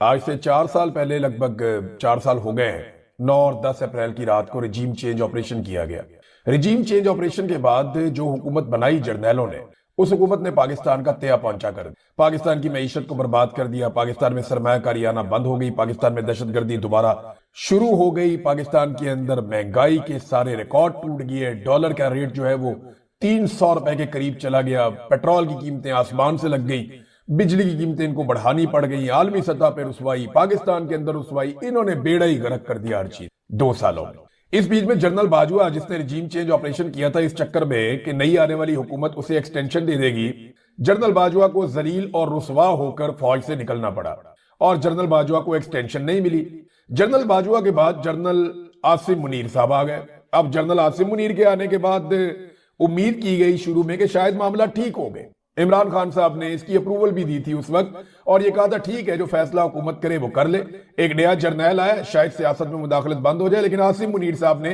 आज से 4 साल पहले, लगभग 4 साल हो गए हैं, 9 और 10 अप्रैल की रात को रिजीम चेंज ऑपरेशन किया गया। रिजीम चेंज ऑपरेशन के बाद जो हुकूमत बनाई जर्नैलों ने, उस हुकूमत ने पाकिस्तान का तया पहुंचा कर दिया। पाकिस्तान की मईशत को बर्बाद कर दिया। पाकिस्तान में सरमायाकारी आना बंद हो गई। पाकिस्तान में दहशतगर्दी दोबारा शुरू हो गई। पाकिस्तान के अंदर महंगाई के सारे रिकॉर्ड टूट गए। डॉलर का रेट जो है वो 300 रुपए के करीब चला गया। पेट्रोल की कीमतें आसमान से लग गई। बिजली की कीमतें इनको बढ़ानी पड़ गई। आलमी सतह पर रुसवाई, पाकिस्तान के अंदर रुसवाई, इन्होंने बेड़ा ही गर्क कर दिया हर चीज 2 सालों में। इस बीच में जनरल बाजवा, जिसने रिजीम चेंज ऑपरेशन किया था इस चक्कर में कि नई आने वाली हुकूमत उसे एक्सटेंशन दे देगी, जनरल बाजवा को जलील और रुसवा होकर फौज से निकलना पड़ा और जनरल बाजवा को एक्सटेंशन नहीं मिली। जनरल बाजवा के बाद जनरल आसिम मुनीर साहब आ गए। अब जनरल आसिम मुनीर के आने के बाद उम्मीद की गई शुरू में कि शायद मामला ठीक हो गए। इमरान खान साहब ने इसकी अप्रूवल भी दी थी उस वक्त और ये कहा था ठीक है, जो फैसला हुकूमत करे वो कर ले। एक नया जर्नैल आया, शायद सियासत में मुदाखलत बंद हो जाए, लेकिन आसिम मुनीर साहब ने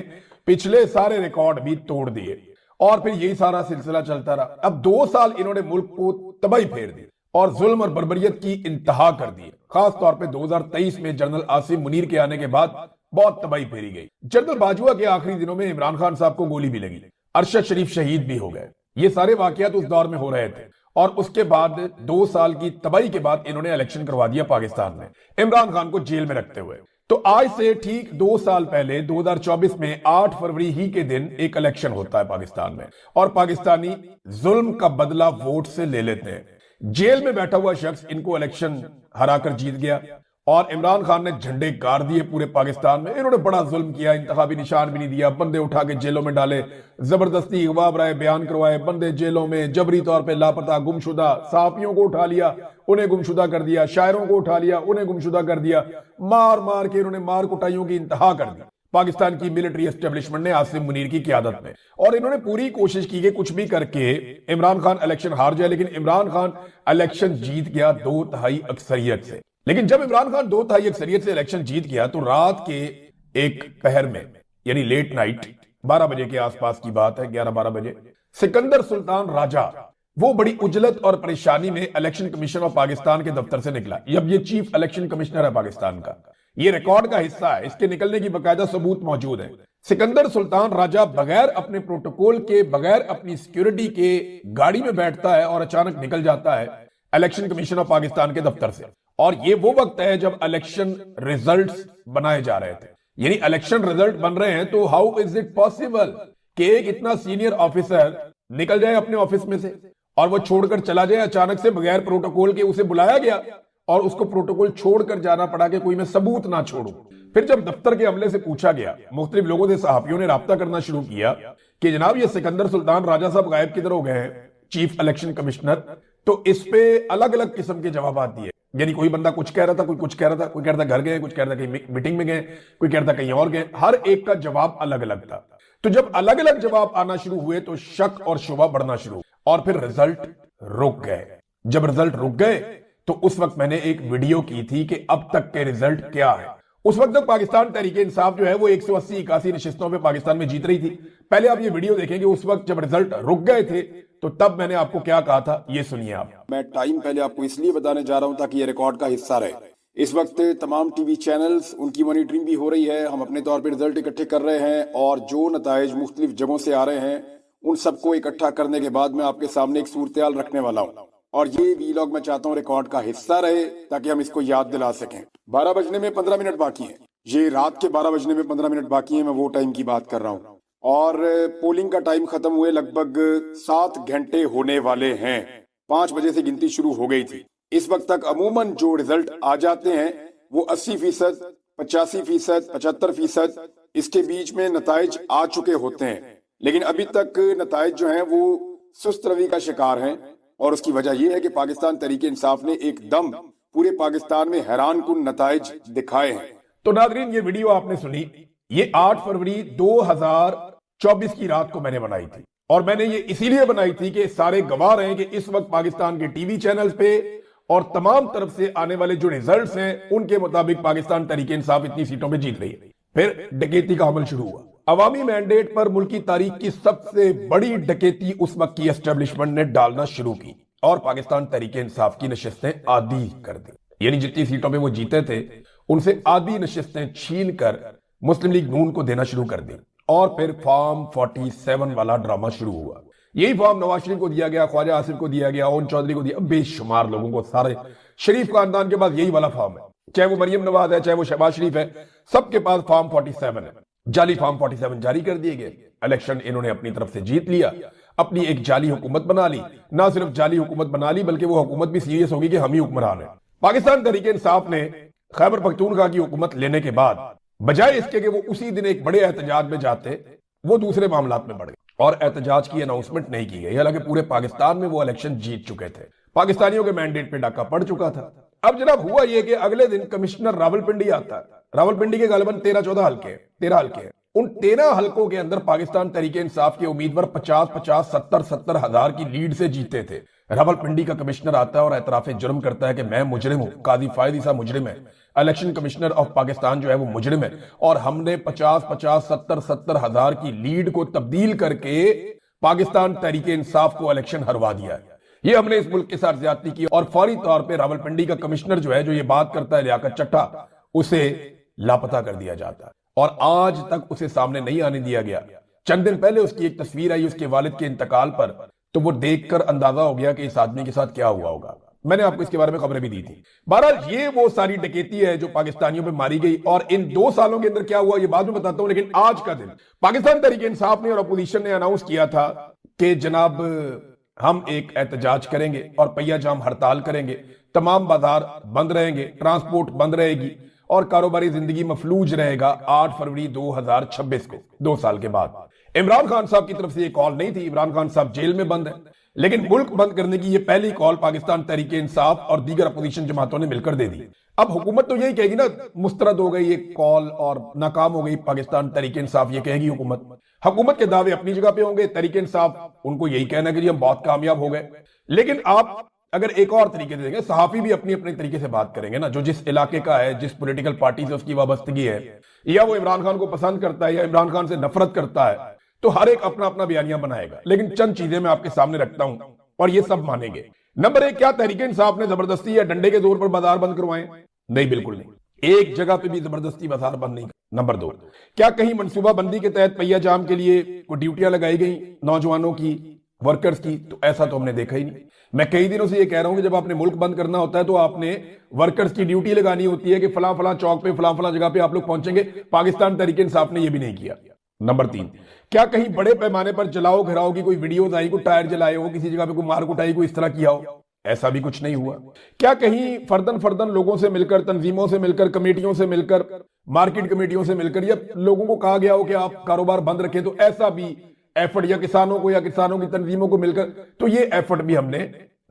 पिछले सारे रिकॉर्ड भी तोड़ दिए और फिर यही सारा सिलसिला चलता रहा। अब 2 साल इन्होंने मुल्क को तबाही फेर दी और जुल्म और बर्बरियत की इंतहा कर दी। खास तौर पर 2023 में जनरल आसिम मुनीर के आने के बाद बहुत तबाही फेरी गई। जनरल बाजवा के आखिरी दिनों में इमरान खान साहब को गोली भी लगी, अरशद शरीफ शहीद भी हो गए। ये सारे वाकयात उस दौर में हो रहे थे और उसके बाद 2 साल की तबाही के बाद इन्होंने इलेक्शन करवा दिया पाकिस्तान में, इमरान खान को जेल में रखते हुए। तो आज से ठीक 2 साल पहले 2024 में 8 फरवरी ही के दिन एक इलेक्शन होता है पाकिस्तान में और पाकिस्तानी जुल्म का बदला वोट से ले लेते हैं। जेल में बैठा हुआ शख्स इनको इलेक्शन हराकर जीत गया और इमरान खान ने झंडे गाड़ दिए पूरे पाकिस्तान में। इन्होंने बड़ा जुल्म किया, इंतखाबी निशान भी नहीं दिया, बंदे उठा के जेलों में डाले, जबरदस्ती अगवा बराए बयान करवाए, बंदे जेलों में जबरी तौर पे लापता, गुमशुदा, सहाफियों को उठा लिया, उन्हें गुमशुदा कर दिया, शायरों को उठा लिया, उन्हें गुमशुदा कर दिया। मार मार के इन्होंने मार कुटाइयों की इंतहा कर दी पाकिस्तान की मिलिट्री एस्टेब्लिशमेंट ने आसिम मुनीर की क़यादत में। और इन्होंने पूरी कोशिश की कि कुछ भी करके इमरान खान इलेक्शन हार जाए, लेकिन इमरान खान इलेक्शन जीत गया 2/3 अक्सरियत से। लेकिन जब इमरान खान 2/3 अक्सरियत से इलेक्शन जीत गया तो रात के एक पहर में, यानी लेट नाइट 12 बजे के आसपास की बात है, 11-12 बजे, सिकंदर सुल्तान राजा वो बड़ी उजलत और परेशानी में इलेक्शन कमीशन ऑफ पाकिस्तान के दफ्तर से निकला। अब ये चीफ इलेक्शन कमिश्नर है पाकिस्तान का, ये रिकॉर्ड का हिस्सा है, इसके निकलने की बाकायदा सबूत मौजूद है। सिकंदर सुल्तान राजा बगैर अपने प्रोटोकॉल के, बगैर अपनी सिक्योरिटी के गाड़ी में बैठता है और अचानक निकल जाता है इलेक्शन कमीशन ऑफ पाकिस्तान के दफ्तर से। और ये वो वक्त है जब इलेक्शन रिजल्ट्स बनाए जा रहे थे, यानी इलेक्शन रिजल्ट बन रहे हैं। तो हाउ इज इट पॉसिबल कि एक इतना सीनियर ऑफिसर निकल जाए अपने ऑफिस में से और वो छोड़कर चला जाए अचानक से, बगैर प्रोटोकॉल के उसे बुलाया गया और उसको प्रोटोकॉल छोड़कर जाना पड़ा कि कोई मैं सबूत ना छोड़ूं। फिर जब दफ्तर के अमले से पूछा गया, मुख्तलिफ लोगों से, सहाफियों ने राब्ता करना शुरू किया कि जनाब ये सिकंदर सुल्तान राजा साहब गायब किधर हो गए हैं, चीफ इलेक्शन कमिश्नर। तो इस पे अलग अलग किस्म के जवाब दिए, यानी कोई बंदा कुछ कह रहा था, कोई कुछ कह रहा था, कोई कह रहा था घर गए, कुछ कह रहा था कहीं मीटिंग में गए, कोई कह रहा था कहीं और गए। हर एक का जवाब अलग अलग था। तो जब अलग अलग जवाब आना शुरू हुए तो शक और शुबा बढ़ना शुरू और फिर रिजल्ट रुक गए। जब रिजल्ट रुक गए तो उस वक्त मैंने एक वीडियो की थी कि अब तक के रिजल्ट क्या है। उस वक्त तक पाकिस्तान तहरीके इंसाफ जो है वो 180-81 नशिस्तों पे पाकिस्तान में जीत रही थी। पहले आप ये वीडियो देखेंगे, उस वक्त जब रिजल्ट रुक गए थे तो तब मैंने आपको क्या कहा था, ये सुनिए आप। मैं टाइम पहले आपको इसलिए बताने जा रहा हूं ताकि ये रिकॉर्ड का हिस्सा रहे। इस वक्त तमाम टीवी चैनल्स, उनकी मॉनिटरिंग भी हो रही है, हम अपने तौर पर रिजल्ट इकट्ठे कर रहे हैं और जो नताइज मुख्तलिफ जगहों से आ रहे हैं उन सबको इकट्ठा करने के बाद मैं आपके सामने एक सूरत-ए-हाल रखने वाला हूँ और ये वीलॉग मैं चाहता हूँ रिकॉर्ड का हिस्सा रहे ताकि हम इसको याद दिला सकें। 12 बजने में 15 मिनट बाकी है, ये रात के 12 बजने में 15 मिनट बाकी है, मैं वो टाइम की बात कर रहा हूँ। और पोलिंग का टाइम खत्म हुए लगभग 7 घंटे होने वाले हैं। 5 बजे से गिनती शुरू हो गई थी। इस वक्त तक अमूमन जो रिजल्ट आ जाते हैं वो 80%, 85%, 75% इसके बीच में नताइज आ चुके होते हैं, लेकिन अभी तक नताइज जो हैं वो सुस्त रवि का शिकार हैं और उसकी वजह यह है कि पाकिस्तान तहरीके इंसाफ ने एकदम पूरे पाकिस्तान में हैरान कुन नताइज दिखाए हैं। तो नादरीन, ये वीडियो आपने सुनी, ये 8 फरवरी 2024 की रात को मैंने बनाई थी और मैंने ये इसीलिए बनाई थी कि सारे गवाह रहे कि इस वक्त पाकिस्तान के टीवी चैनल्स पे और तमाम तरफ से आने वाले जो रिजल्ट्स हैं उनके मुताबिक पाकिस्तान तहरीके इंसाफ इतनी सीटों पे जीत रही है। फिर डकैती का अमल शुरू हुआ। अवामी मैंडेट पर मुल्की तारीख की सबसे बड़ी डकैती उस वक्त की एस्टेब्लिशमेंट ने डालना शुरू की और पाकिस्तान तहरीके इंसाफ की नशिस्तें आदी कर दी। यानी जितनी सीटों पे वो जीते थे उनसे आधी नशिस्तें छीन कर मुस्लिम लीग नून को देना शुरू कर दी और फिर फॉर्म 47 वाला ड्रामा शुरू हुआ। यही फॉर्म नवाज शरीफ को दिया गया, ख्वाजा आसिफ को दिया गया, ओन चौधरी को दिया, बेशुमार लोगों को, सारे शरीफ खानदान के पास यही वाला फॉर्म है, चाहे वो मरियम नवाज है, चाहे वो शहबाज शरीफ है, सबके पास फॉर्म 47 है। जाली फॉर्म 47 जारी कर दिए गए। इलेक्शन इन्होंने अपनी तरफ से जीत लिया, अपनी एक जाली हुकूमत बना ली। ना सिर्फ जाली हुकूमत बना ली बल्कि वो हुकूमत भी सीरियस होगी कि हम ही हुक्मरान हैं। पाकिस्तान तहरीक इंसाफ ने खैबर पख्तूनख्वा की हुकूमत लेने के बाद बजाय इसके कि वो उसी दिन एक बड़े एहतजाज में जाते, वो दूसरे मामलात में बढ़ गए और एहतजाज की अनाउंसमेंट नहीं की गई। हालांकि पूरे पाकिस्तान में वो इलेक्शन जीत चुके थे, पाकिस्तानियों के मैंडेट पे डाका पड़ चुका था। अब जनाब हुआ यह कि अगले दिन कमिश्नर रावलपिंडी आता है। रावलपिंडी के गालिबन 13-14 हल्के, 13 हल्के हैं। उन 13 हल्कों के अंदर पाकिस्तान तहरीक इंसाफ के उम्मीदवार 50-50, 70-70 हजार की लीड से जीते थे। रावलपिंडी का कमिश्नर आता है और एतराफे जुर्म करता है कि मैं मुजरिम हूं, काजी फायद ईसा मुजरिम है, इलेक्शन कमिश्नर ऑफ पाकिस्तान जो है वो मुजरिम है और हमने 50-50, 70-70 हजार की लीड को तब्दील करके पाकिस्तान तहरीक इंसाफ को इलेक्शन हरवा दिया है। ये हमने इस मुल्क के साथ ज्यादती की और फौरी तौर पर रावलपिंडी का कमिश्नर जो है, जो ये बात करता है, लियाकत चट्टा, उसे लापता कर दिया जाता है और आज तक उसे सामने नहीं आने दिया गया। चंद दिन पहले उसकी एक तस्वीर आई उसके वालिद के इंतकाल पर, तो वो देखकर अंदाजा हो गया कि इस आदमी के साथ क्या हुआ होगा। मैंने आपको इसके बारे में खबरें भी दी थी। बहरहाल ये वो सारी डकैती है जो पाकिस्तानियों पे मारी गई और इन 2 सालों के अंदर क्या हुआ ये बाद में बताता हूं। लेकिन आज का दिन पाकिस्तान तहरीक इंसाफ ने और अपोजिशन ने अनाउंस किया था कि जनाब हम एक एहतजाज करेंगे और पहिया जाम हड़ताल करेंगे, तमाम बाजार बंद रहेंगे, ट्रांसपोर्ट बंद रहेगी और कारोबारी जिंदगी मफलूज रहेगा 8 फरवरी 2026 को, 2 साल के बाद। इमरान खान साहब की तरफ से ये कॉल नहीं थी, इमरान खान साहब जेल में बंद है, लेकिन मुल्क बंद करने की ये पहली कॉल पाकिस्तान तहरीक इंसाफ और दीगर अपोजिशन जमातों ने मिलकर दे दी। अब हुकूमत तो यही कहेगी ना, मुस्तरद हो गई ये कॉल और नाकाम हो गई पाकिस्तान तहरीक इंसाफ, ये कहेगी हुकूमत के दावे अपनी जगह पे होंगे, तहरीक इंसाफ उनको यही कहना कि जी हम बहुत कामयाब हो गए। लेकिन आप अगर एक और तरीके से देखें, सहाफी भी अपनी अपने तरीके से बात करेंगे ना, जो जिस इलाके का है, जिस पॉलिटिकल पार्टी से उसकी वाबस्तगी है, या वो इमरान खान को पसंद करता है या इमरान खान से नफरत करता है, तो हर एक अपना अपना बयानिया बनाएगा। लेकिन चंद चीजें मैं आपके सामने रखता हूं और ये सब मानेंगे। नंबर 1, क्या तहरीक इंसाफ ने जबरदस्ती या डंडे के जोर पर बाजार बंद करवाए? नहीं, बिल्कुल नहीं, एक जगह पे भी जबरदस्ती बाजार बंद नहीं। नंबर 2, क्या कहीं मनसूबा बंदी के तहत पहिया जाम के लिए कोई ड्यूटियां लगाई गई नौजवानों की, वर्कर्स की? तो ऐसा तो हमने देखा ही नहीं। मैं कई दिनों से ये कह रहा हूं कि जब आपने मुल्क बंद करना होता है तो आपने वर्कर्स की ड्यूटी लगानी होती है कि फलां फलां चौक पे फलां फलां जगह पे आप लोग पहुंचेंगे। पाकिस्तान तहरीक इंसाफ ने यह भी नहीं किया। नंबर 3, क्या कहीं बड़े पैमाने पर जलाओ घराओ की कोई वीडियोज आई, कोई टायर जलाए हो, किसी जगह पे कोई मार कुटाई, कोई इस तरह किया हो? ऐसा भी कुछ नहीं हुआ। क्या कहीं फर्दन फर्दन लोगों से मिलकर, तंजीमों से मिलकर, कमेटियों से मिलकर, मार्केट कमेटियों से मिलकर या लोगों को कहा गया हो कि आप कारोबार बंद रखें? तो ऐसा भी एफर्ट, या किसानों को या किसानों की तंजीमों को मिलकर, तो ये एफर्ट भी हमने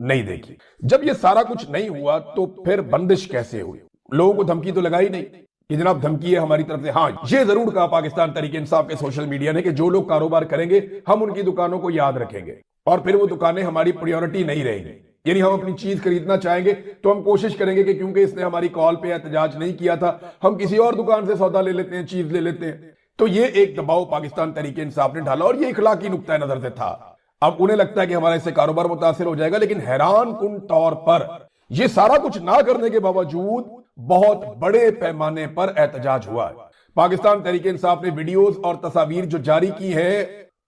नहीं देखी। जब ये सारा कुछ नहीं हुआ तो फिर बंदिश कैसे हुई? लोगों को धमकी तो लगाई नहीं कि जनाब धमकी है हमारी तरफ से। हाँ, ये जरूर कहा पाकिस्तान तहरीक इंसाफ के सोशल मीडिया ने कि जो लोग कारोबार करेंगे हम उनकी दुकानों को याद रखेंगे और फिर वो दुकानें हमारी प्रायोरिटी नहीं रहेंगी। यानी हम अपनी चीज खरीदना चाहेंगे तो हम कोशिश करेंगे कि क्योंकि इसने हमारी कॉल पे एहतजाज नहीं किया था, हम किसी और दुकान से सौदा ले लेते हैं, चीज ले लेते हैं। तो ये एक दबाव पाकिस्तान तहरीक इंसाफ ने डाला और ये इखलाकी नुक्ता नजर से था। अब उन्हें लगता है कि हमारा इससे कारोबार मुतासिर हो जाएगा, लेकिन हैरान कुन तौर पर ये सारा कुछ ना करने के बावजूद बहुत बड़े पैमाने पर एहतजाज हुआ है। पाकिस्तान तहरीक इंसाफ ने वीडियोस और तस्वीर जो जारी की है,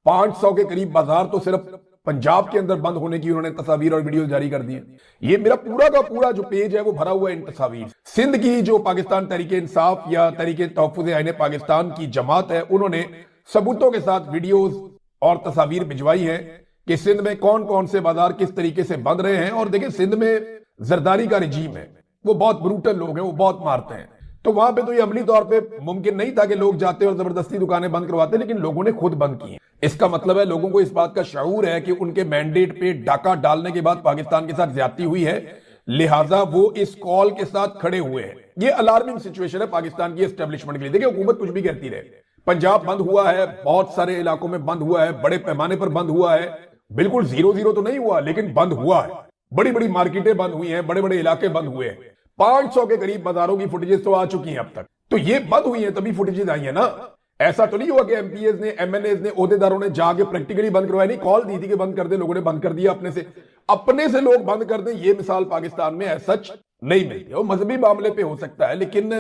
500 के करीब बाजार तो सिर्फ पंजाब के अंदर बंद होने की उन्होंने तस्वीर और वीडियोस जारी कर दी है। ये मेरा पूरा का पूरा जो पेज है वो भरा हुआ है इन तस्वीर। सिंध की जो पाकिस्तान तहरीक इंसाफ या तहरीक तहफ्फुज़ आईन पाकिस्तान की जमात है, उन्होंने सबूतों के साथ वीडियोस और तस्वीर भिजवाई है कि सिंध में कौन कौन से बाजार किस तरीके से बंद रहे हैं। और देखिए, सिंध में जरदारी का रिजीम है, वो बहुत ब्रूटल लोग हैं, वो बहुत मारते हैं। तो वहां पे तो ये अमली तौर पे मुमकिन नहीं था कि लोग जाते और जबरदस्ती दुकानें बंद करवाते, लेकिन लोगों ने खुद बंद की हैं। इसका मतलब है लोगों को इस बात का शऊर है कि उनके मैंडेट पे डाका डालने के बाद पाकिस्तान के साथ ज्यादती हुई है, लिहाजा वो इस कॉल के साथ खड़े हुए हैं। ये अलार्मिंग सिचुएशन है पाकिस्तान की एस्टेब्लिशमेंट के लिए। देखिए, हुकूमत कुछ भी कहती रहे, पंजाब बंद हुआ है, बहुत सारे इलाकों में बंद हुआ है, बड़े पैमाने पर बंद हुआ है, बिल्कुल 0-0 तो नहीं हुआ, लेकिन बंद हुआ है। बड़ी बड़ी मार्केटें बंद हुई हैं, बड़े बड़े इलाके बंद हुए हैं। 500 के करीब बाजारों की फुटेजेस तो आ चुकी हैं अब तक। तो ये बंद हुई हैं तभी फुटेजेस आई है ना। ऐसा तो नहीं हुआ कि एमपीएस ने, एमएनएस ने, ओहदेदारों ने जाके प्रैक्टिकली बंद करवाया। नहीं, कॉल दी थी कि बंद कर दे, लोगों ने बंद कर दिया। अपने से लोग बंद कर दें, ये मिसाल पाकिस्तान में सच नहीं मिलती। वो मजहबी मामले पे हो सकता है, लेकिन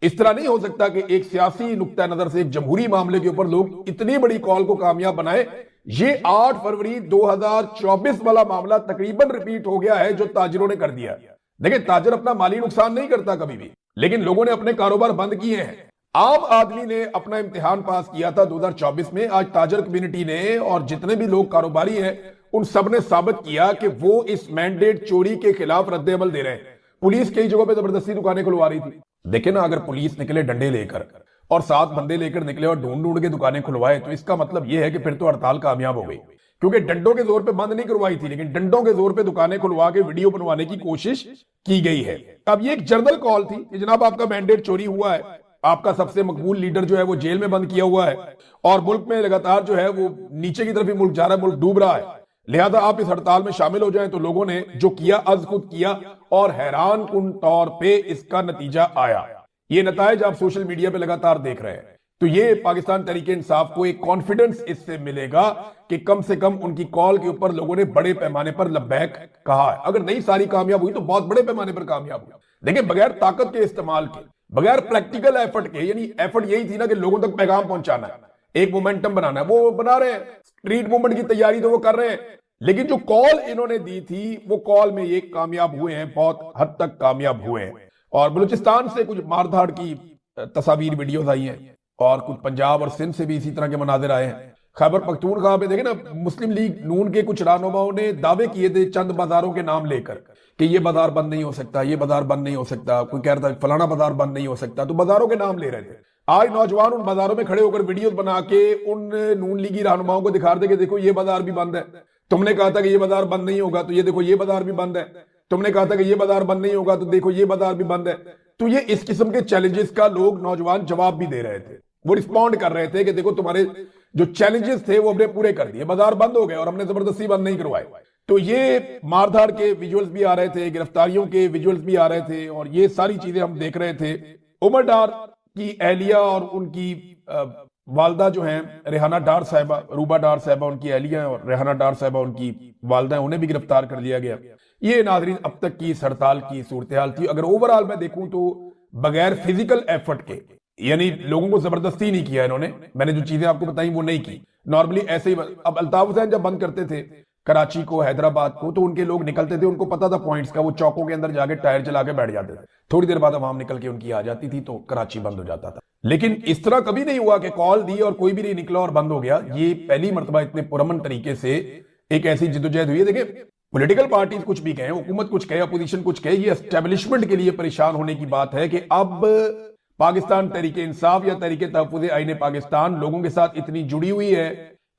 इस तरह नहीं हो सकता कि एक सियासी नुक्ता नजर से एक जमहूरी मामले के ऊपर लोग इतनी बड़ी कॉल को कामयाब बनाए। ये 8 फरवरी 2024 वाला मामला तकरीबन रिपीट हो गया है जो ताजिरों ने कर दिया। देखिए, ताजिर अपना माली नुकसान नहीं करता कभी भी, लेकिन लोगों ने अपने कारोबार बंद किए हैं। आम आदमी ने अपना इम्तिहान पास किया था 2024 में। आज ताजर कम्युनिटी ने और जितने भी लोग कारोबारी हैं उन सब ने साबित किया कि वो इस मैंडेट चोरी के खिलाफ रद्द अमल दे रहे हैं। पुलिस कई जगहों पे जबरदस्ती दुकानें खुलवा रही थी। देखिए ना, अगर पुलिस निकले डंडे लेकर और 7 बंदे लेकर निकले और ढूंढ ढूंढ के दुकानें खुलवाए, तो इसका मतलब यह है कि फिर तो हड़ताल कामयाब हो गई, क्योंकि डंडों के जोर पे बंद नहीं करवाई थी, लेकिन डंडों के जोर पे दुकानें खुलवा के वीडियो बनवाने की कोशिश की गई है। अब ये एक जनरल कॉल थी कि जनाब आपका मैंडेट चोरी हुआ है, आपका सबसे मकबूल लीडर जो है वो जेल में बंद किया हुआ है और मुल्क में लगातार जो है वो नीचे की तरफ ही मुल्क जा रहा है, मुल्क डूब रहा है, लिहाजा आप इस हड़ताल में शामिल हो जाएं। तो लोगों ने जो किया अज खुद किया और हैरान कुन तौर पे इसका नतीजा आया। ये नताइज आप सोशल मीडिया पे लगातार देख रहे हैं। तो ये पाकिस्तान तहरीक इंसाफ को एक कॉन्फिडेंस इससे मिलेगा कि कम से कम उनकी कॉल के ऊपर लोगों ने बड़े पैमाने पर लब्बैक कहा है। अगर नहीं सारी कामयाब हुई तो बहुत बड़े पैमाने पर कामयाब हुई। देखिए, बगैर ताकत के इस्तेमाल के, बगैर प्रैक्टिकल एफर्ट के, यानी एफर्ट यही थी ना कि लोगों तक पैगाम पहुंचाना है, एक मोमेंटम बनाना है, वो बना रहे हैं। स्ट्रीट मूवमेंट की तैयारी तो वो कर रहे हैं, लेकिन जो कॉल इन्होंने दी थी वो कॉल में ये कामयाब हुए हैं, बहुत हद तक कामयाब हुए हैं। और बलूचिस्तान से कुछ मारधाड़ की तस्वीर वीडियोस आई हैं और कुछ पंजाब और सिंध से भी इसी तरह के मनाजिर आए हैं। खैबर पख्तूनख्वा पे देखे ना, मुस्लिम लीग नून के कुछ रहनुमाओं ने दावे किए थे चंद बाजारों के नाम लेकर कि ये बाजार बंद नहीं हो सकता, ये बाजार बंद नहीं हो सकता, कोई कह रहा था फलाना बाजार बंद नहीं हो सकता, तो बाजारों के नाम ले रहे थे। आज नौजवान उन बाजारों में खड़े होकर वीडियोस बना के उन नून लीगी रहनुमाओं को दिखा रहे थे कि देखो ये बाजार भी बंद है, तुमने कहा था कि ये बाजार बंद नहीं होगा, तो ये देखो ये बाजार भी बंद है, तुमने कहा था कि ये बाजार बंद नहीं होगा, तो देखो ये बाजार भी बंद है। तो ये इस किस्म के चैलेंजेस का लोग नौजवान जवाब भी दे रहे थे, वो रिस्पॉन्ड कर रहे थे कि देखो तुम्हारे जो चैलेंजेस थे वो हमने पूरे कर दिए, बाजार बंद हो गए और हमने जबरदस्ती बंद नहीं करवाए। तो ये मारधाड़ के विजुअल्स भी आ रहे थे, गिरफ्तारियों के विजुअल्स भी आ रहे थे और ये सारी चीजें हम देख रहे थे। उमर डार की एहलिया और उनकी वालदा जो हैं रेहाना डार साहिबा, रूबा डार साहिबा उनकी एहलिया और रेहाना डार साहिबा उनकी वालदा, उन्हें भी गिरफ्तार कर लिया गया। ये नाजरीन अब तक की इस हड़ताल की सूरत हाल थी। अगर ओवरऑल मैं देखूं तो बगैर फिजिकल एफर्ट के, यानी लोगों को जबरदस्ती नहीं किया इन्होंने, मैंने जो चीजें आपको बताई वो नहीं की, नॉर्मली ऐसे ही। अब अल्ताफ हुसैन जब बंद करते थे कराची को, हैदराबाद को, तो उनके लोग निकलते थे, उनको पता था पॉइंट्स का, वो चौकों के अंदर जाके टायर चला के बैठ जाते थे, थोड़ी देर बाद अवाम निकल के उनकी आ जाती थी, तो कराची बंद हो जाता था। लेकिन इस तरह कभी नहीं हुआ कि कॉल दी और कोई भी नहीं निकला और बंद हो गया। ये पहली मरतबा इतने पुरअमन तरीके से एक ऐसी जिद्दोजहद हुई है। देखिए, पॉलिटिकल पार्टीज कुछ भी कहें, हुकूमत कुछ कहे, अपोजिशन कुछ कहे, ये एस्टेब्लिशमेंट के लिए परेशान होने की बात है कि अब पाकिस्तान तहरीक इंसाफ या तहरीक तहफ्फुज़ आईन पाकिस्तान लोगों के साथ इतनी जुड़ी हुई है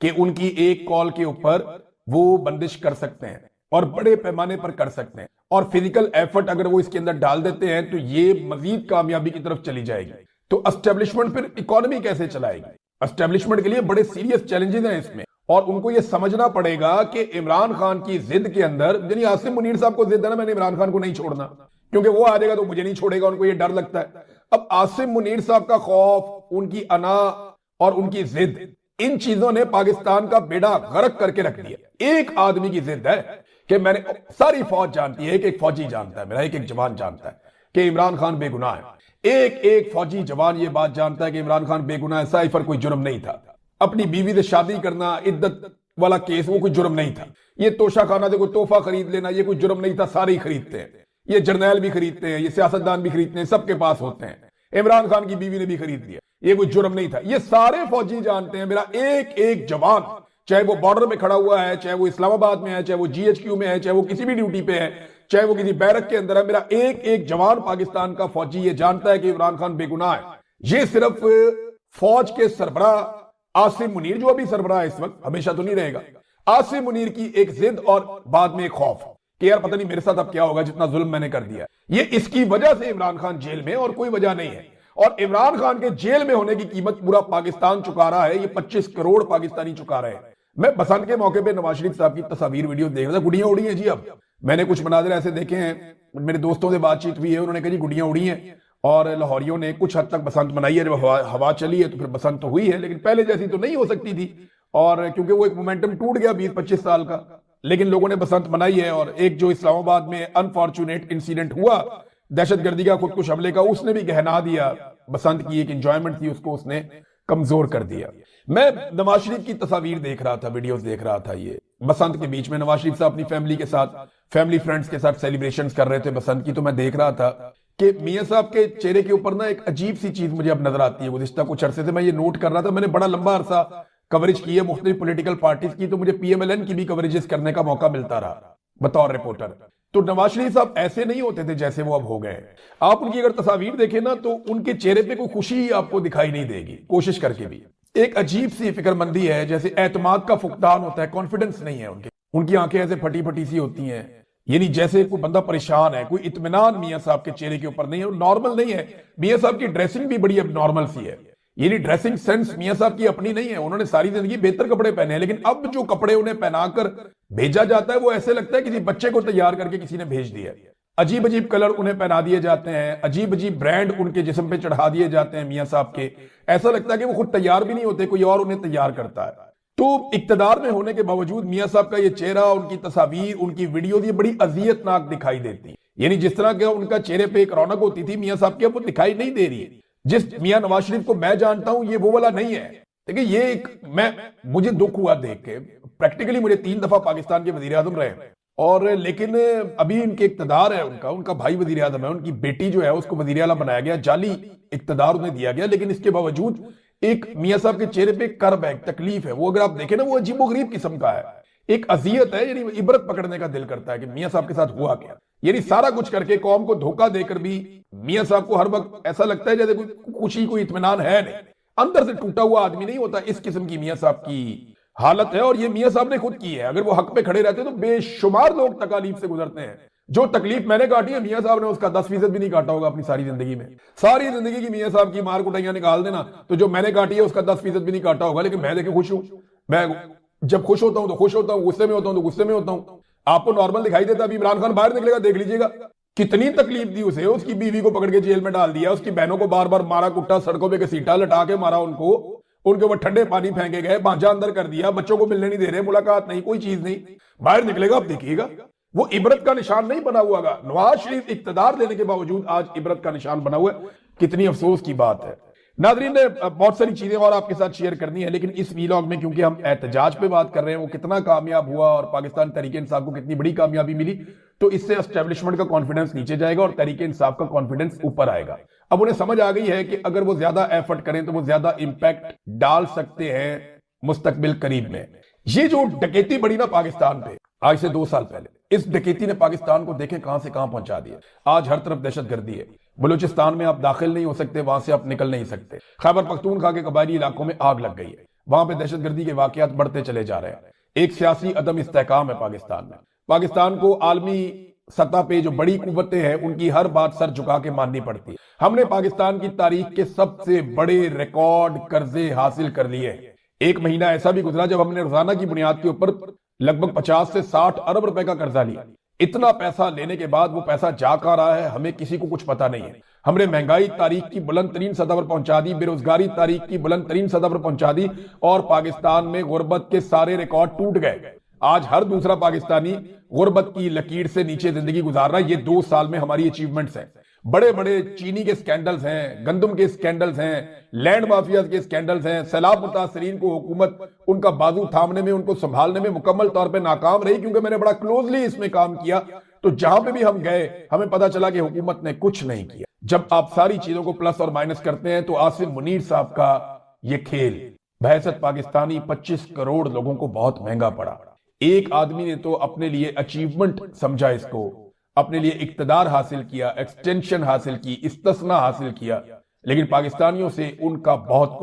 कि उनकी एक कॉल के ऊपर वो बंदिश कर सकते हैं और बड़े पैमाने पर कर सकते हैं, और फिजिकल एफर्ट अगर वो इसके अंदर डाल देते हैं तो ये मजीद कामयाबी की तरफ चली जाएगी। तो एस्टेब्लिशमेंट फिर इकोनॉमी कैसे चलाएगी? एस्टेब्लिशमेंट के लिए बड़े सीरियस चैलेंजेस हैं इसमें, और उनको ये समझना पड़ेगा कि इमरान खान की जिद के अंदर, यानी आसिम मुनीर साहब को जिद है ना, मैंने इमरान खान को नहीं छोड़ना, क्योंकि वो आ जाएगा तो मुझे नहीं छोड़ेगा, उनको ये डर लगता है। अब आसिम मुनीर साहब का खौफ, उनकी अना और उनकी जिद, इन चीजों ने पाकिस्तान का बेड़ा गर्क करके रख दिया। एक आदमी की जिद है कि मैंने, सारी फौज जानती है, एक फौजी जानता है, मेरा एक जवान जानता है कि इमरान खान बेगुनाह है, एक फौजी जवान ये बात जानता है कि इमरान खान बेगुनाह है, साइफर कोई जुर्म नहीं था, अपनी बीवी से शादी करना, इद्दत वाला केस, वो कोई जुर्म नहीं था, ये तोशा खाना से कोई तोहफा खरीद लेना, ये कोई जुर्म नहीं था, सारे ही खरीदते हैं, ये जर्नैल भी खरीदते हैं, ये सियासतदान भी खरीदते हैं, सबके पास होते हैं, इमरान खान की बीवी ने भी खरीद लिया, ये कोई जुर्म नहीं था। ये सारे फौजी जानते हैं, मेरा एक जवान, चाहे वो बॉर्डर में खड़ा हुआ है, चाहे वो इस्लामाबाद में है, चाहे वो GHQ में है, चाहे वो किसी भी ड्यूटी पे है, चाहे वो किसी बैरक के अंदर है, मेरा एक जवान पाकिस्तान का फौजी ये जानता है कि इमरान खान बेगुनाह है। ये सिर्फ फौज के सरबराह आसिम मुनीर, जो अभी सरबराह है इस वक्त, हमेशा तो नहीं रहेगा, आसिम मुनीर की एक जिद और बाद में एक खौफ कि यार पता नहीं मेरे साथ अब क्या होगा, जितना जुल्म मैंने कर दिया। ये इसकी वजह से इमरान खान जेल में, और कोई वजह नहीं है। और इमरान खान के जेल में होने की कीमत पूरा पाकिस्तान चुका रहा है, ये 25 करोड़ पाकिस्तानी चुका रहे हैं। मैं बसंत के मौके पे नवाज शरीफ साहब की तस्वीर वीडियो देख रहा था, गुड़ियां उड़ी हैं जी। अब मैंने कुछ मनाजिर ऐसे देखे हैं, मेरे दोस्तों से बातचीत हुई है, उन्होंने कहा जी गुड़ियां उड़ी हैं, और लाहौरियों ने कुछ हद तक बसंत मनाई है, जब हवा चली है तो फिर बसंत तो हुई है, लेकिन पहले जैसी तो नहीं हो सकती थी, और क्योंकि वो एक मोमेंटम टूट गया 20-25 साल का। लेकिन लोगों ने बसंत मनाई है। और एक जो इस्लामाबाद में अनफॉर्चुनेट इंसिडेंट हुआ दहशतगर्दी का, खुदकुश हमले का, उसने भी गहना दिया बसंत की एक एंजॉयमेंट थी उसको उसने कमजोर कर दिया। मैं नवाज शरीफ की तस्वीर देख रहा था, वीडियोस देख रहा था, ये बसंत के बीच में नवाज शरीफ साहब अपनी फैमिली के साथ, फैमिली फ्रेंड्स के साथ सेलिब्रेशंस कर रहे थे बसंत की। तो मैं देख रहा था कि मियां साहब के चेहरे के ऊपर ना एक अजीब सी चीज मुझे अब नजर आती है। गुज़िश्ता कुछ अरसे से मैं ये नोट कर रहा था, मैंने बड़ा लंबा अरसा कवरेज की है मुख्तलिफ पॉलिटिकल पार्टीज की, तो मुझे पीएमएलएन की भी कवरेजेस करने का मौका मिलता रहा बतौर रिपोर्टर। तो नवाज शरीफ साहब ऐसे नहीं होते थे जैसे वो अब हो गए। आप उनकी अगर तस्वीर देखें ना तो उनके चेहरे पे कोई खुशी आपको दिखाई नहीं देगी, कोशिश करके भी। एक अजीब सी फिक्रमंदी है, जैसे एतमाद का फुकदान होता है, कॉन्फिडेंस नहीं है उनकी आंखें ऐसे फटी फटी सी होती हैं, यानी जैसे कोई बंदा परेशान है, कोई इत्मीनान मियां साहब के चेहरे के ऊपर नहीं है, नॉर्मल नहीं है। मियां साहब की ड्रेसिंग भी बड़ी अब नॉर्मल सी है, यानी ड्रेसिंग सेंस मियां साहब की अपनी नहीं है। उन्होंने सारी जिंदगी बेहतर कपड़े पहने हैं, लेकिन अब जो कपड़े उन्हें पहनाकर भेजा जाता है वो ऐसे लगता है किसी बच्चे को तैयार करके किसी ने भेज दिया। अजीब अजीब कलर उन्हें पहना दिए जाते हैं, अजीब अजीब ब्रांड उनके जिस्म पे चढ़ा दिए जाते हैं मियां साहब के। ऐसा लगता है कि वो खुद तैयार भी नहीं होते, कोई और उन्हें तैयार करता है। तो इक्तदार में होने के बावजूद मियां साहब का ये चेहरा, उनकी तस्वीर, उनकी वीडियो ये बड़ी अजियतनाक दिखाई देती, यानी जिस तरह के उनका चेहरे पे एक रौनक होती थी मियां साहब की, अब वो दिखाई नहीं दे रही है। जिस मियां नवाज शरीफ को मैं जानता हूं ये वो वाला नहीं है। देखिए ये एक मुझे दुख हुआ देख के, प्रैक्टिकली मुझे 3 दफा पाकिस्तान के वजीर आजम रहे और लेकिन अभी इनके इक्तदार है, उनका भाई वजीर आजम है, उनकी बेटी जो है उसको वजीर आला बनाया गया, जाली इक्तदार उन्हें दिया गया, लेकिन इसके बावजूद एक मियां साहब के चेहरे पे कर्ब है, तकलीफ है, वो अगर आप देखें ना वो अजीबोगरीब किस्म का है, एक अजियत है, यानी इबरत पकड़ने का दिल करता है कि मियां साहब के साथ हुआ क्या। यानी सारा कुछ करके कौम को धोखा देकर भी मियां साहब को हर वक्त ऐसा लगता है जैसे कोई खुशी, कोई इत्मीनान है नहीं, अंदर से टूटा हुआ आदमी नहीं होता। इस किस्म की मियां साहब की हालत है और ये मियां साहब ने खुद की है। अगर वो हक पे खड़े रहते तो बेशुमार लोग तकालीफ से गुजरते हैं। जो तकलीफ मैंने काटी है मियां साहब ने उसका 10% भी नहीं काटा होगा अपनी सारी जिंदगी में। सारी जिंदगी की मियां साहब की मार कुटाइयां निकाल देना तो जो मैंने काटी है उसका 10% भी नहीं काटा होगा। लेकिन मैं देखे खुश हूं, मैं जब खुश होता हूं तो खुश होता हूं, गुस्से में होता हूं तो गुस्से में होता हूं। आपको नॉर्मल दिखाई देता, अभी इमरान खान बाहर निकलेगा देख लीजिएगा कितनी तकलीफ दी उसे, उसकी बीवी को पकड़ के जेल में डाल दिया, उसकी बहनों को बार बार मारा कुटा, सड़कों पे घसीटा लटा के मारा उनको, उनके ऊपर ठंडे पानी फेंके गए, भांजा अंदर कर दिया, बच्चों को मिलने नहीं दे रहे, मुलाकात नहीं, कोई चीज नहीं। बाहर निकलेगा आप देखिएगा वो इबरत का निशान नहीं बना हुआ। नवाज शरीफ इक्तदार लेने के बावजूद आज इबरत का निशान बना हुआ है, कितनी अफसोस की बात है। नाजरीन ने बहुत सारी चीजें और आपके साथ शेयर करनी है, लेकिन इस वीलॉग में क्योंकि हम एहतजाज पे बात कर रहे हैं, वो कितना कामयाब हुआ और पाकिस्तान तहरीके इंसाफ को कितनी बड़ी कामयाबी मिली, तो इससे एस्टेब्लिशमेंट का कॉन्फिडेंस नीचे जाएगा और तहरीके इंसाफ का कॉन्फिडेंस ऊपर आएगा। अब उन्हें समझ आ गई है कि अगर वो ज्यादा एफर्ट करें तो वो ज्यादा इंपैक्ट डाल सकते हैं मुस्तकबिल करीब में। ये जो डकैती बढ़ी ना पाकिस्तान पे आज से 2 साल पहले, इस डकैती ने पाकिस्तान को देखें कहां से कहां पहुंचा दिया। आज हर तरफ दहशतगर्दी है, बलूचिस्तान में आप दाखिल नहीं हो सकते, वहां से आप निकल नहीं सकते। खैबर पख्तूनख्वा के कबायली इलाकों में आग लग गई है, वहां पे दहशतगर्दी के वाकयात बढ़ते चले जा रहे हैं। एक सियासी अदम इस्तेहकाम है पाकिस्तान में। पाकिस्तान को आलमी सतह पे जो बड़ी कुव्वतें हैं उनकी हर बात सर झुका के माननी पड़ती है। हमने पाकिस्तान की तारीख के सबसे बड़े रिकॉर्ड कर्जे हासिल कर लिए। एक महीना ऐसा भी गुजरा जब हमने रोजाना की बुनियाद के ऊपर लगभग 50 से 60 अरब रुपए का कर्जा लिया। इतना पैसा लेने के बाद वो पैसा जा कहां रहा है हमें किसी को कुछ पता नहीं है। हमने महंगाई तारीख की बुलंद तरीन सतह पर पहुंचा दी, बेरोजगारी तारीख की बुलंद तरीन सतह पर पहुंचा दी और पाकिस्तान में गुर्बत के सारे रिकॉर्ड टूट गए। आज हर दूसरा पाकिस्तानी गुर्बत की लकीर से नीचे जिंदगी गुजार रहा है। ये 2 साल में हमारी अचीवमेंट्स हैं। बड़े बड़े चीनी के स्कैंडल्स हैं, गंदम के स्कैंडल्स हैं, लैंड माफिया के स्कैंडल्स हैं। सैलाब मुतासरीन को हुकूमत उनका बाजू थामने में, उनको संभालने में मुकम्मल तौर पे नाकाम रही, क्योंकि मैंने बड़ा क्लोजली इसमें काम किया। तो जहां पे भी हम गए हमें पता चला कि हुकूमत ने कुछ नहीं किया। जब आप सारी चीजों को प्लस और माइनस करते हैं तो आसिफ मुनीर साहब का ये खेल बहसत पाकिस्तानी 25 करोड़ लोगों को बहुत महंगा पड़ा। एक आदमी ने तो अपने लिए अचीवमेंट समझा, इसको अपने लिए इक्तदार हासिल किया, एक्सटेंशन हासिल की, इस्तिस्ना हासिल किया, लेकिन पाकिस्तानियों से उनका बहुत